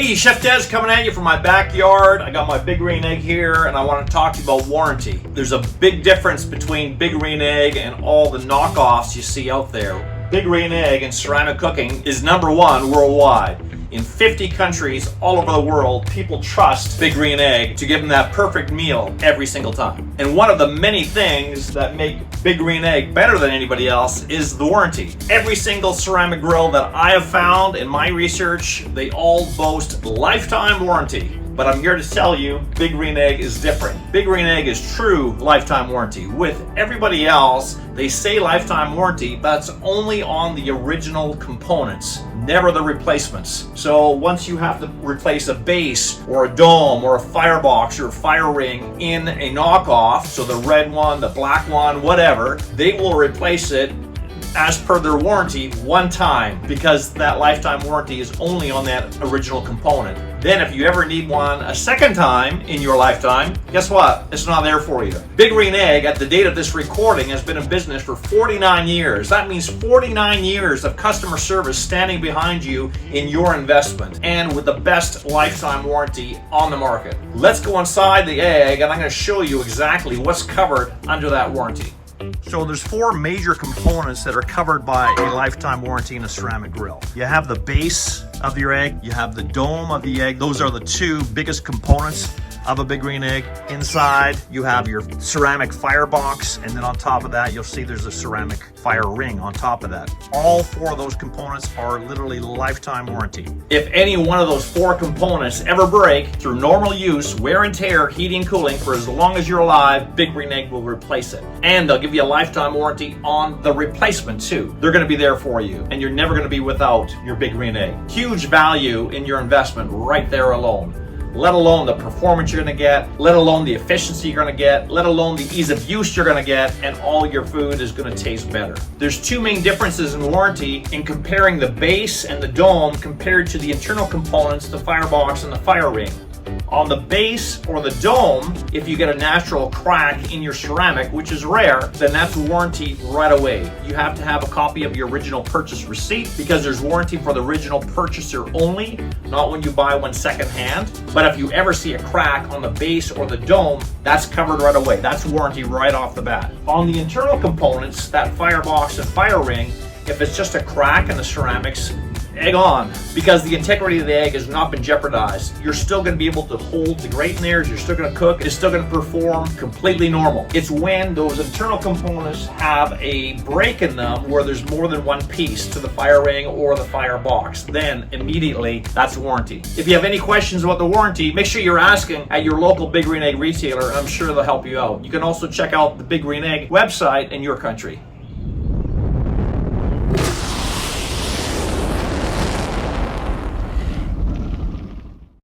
Hey, Chef Des coming at you from my backyard. I got my Big Green Egg here and I want to talk to you about warranty. There's a big difference between Big Green Egg and all the knockoffs you see out there. Big Green Egg in ceramic cooking is #1 worldwide. In 50 countries all over the world, people trust Big Green Egg to give them that perfect meal every single time. And one of the many things that make Big Green Egg better than anybody else is the warranty. Every single ceramic grill that I have found in my research, they all boast lifetime warranty. But I'm here to tell you, Big Green Egg is different. Big Green Egg is true lifetime warranty. With everybody else, they say lifetime warranty, but it's only on the original components, never the replacements. So once you have to replace a base or a dome or a firebox or a fire ring in a knockoff, so the red one, the black one, whatever, they will replace it as per their warranty one time, because that lifetime warranty is only on that original component. Then if you ever need one a second time in your lifetime, guess what? It's not there for you. Big Green Egg, at the date of this recording, has been in business for 49 years. That means 49 years of customer service standing behind you in your investment, and with the best lifetime warranty on the market. Let's go inside the egg and I'm going to show you exactly what's covered under that warranty. So there's 4 major components that are covered by a lifetime warranty in a ceramic grill. You have the base of your egg, you have the dome of the egg. Those are the 2 biggest components of a Big Green Egg. Inside, you have your ceramic firebox, and then on top of that, you'll see there's a ceramic fire ring on top of that. All 4 of those components are literally lifetime warranty. If any one of those 4 components ever break through normal use, wear and tear, heating, cooling, for as long as you're alive, Big Green Egg will replace it. And they'll give you a lifetime warranty on the replacement too. They're gonna be there for you, and you're never gonna be without your Big Green Egg. Huge value in your investment right there alone. Let alone the performance you're going to get, let alone the efficiency you're going to get, let alone the ease of use you're going to get, and all your food is going to taste better. There's 2 main differences in warranty in comparing the base and the dome compared to the internal components, the firebox and the fire ring. On the base or the dome, if you get a natural crack in your ceramic, which is rare, then that's warranty right away. You have to have a copy of your original purchase receipt, because there's warranty for the original purchaser only, not when you buy one secondhand. But if you ever see a crack on the base or the dome, that's covered right away. That's warranty right off the bat. On the internal components, that firebox and fire ring, if it's just a crack in the ceramics, egg on, because the integrity of the egg has not been jeopardized. You're still going to be able to hold the grate in there, you're still going to cook, it's still going to perform completely normal. It's when those internal components have a break in them where there's more than one piece to the fire ring or the fire box, then immediately that's warranty. If you have any questions about the warranty, make sure you're asking at your local Big Green Egg retailer. I'm sure they'll help you out. You can also check out the Big Green Egg website in your country.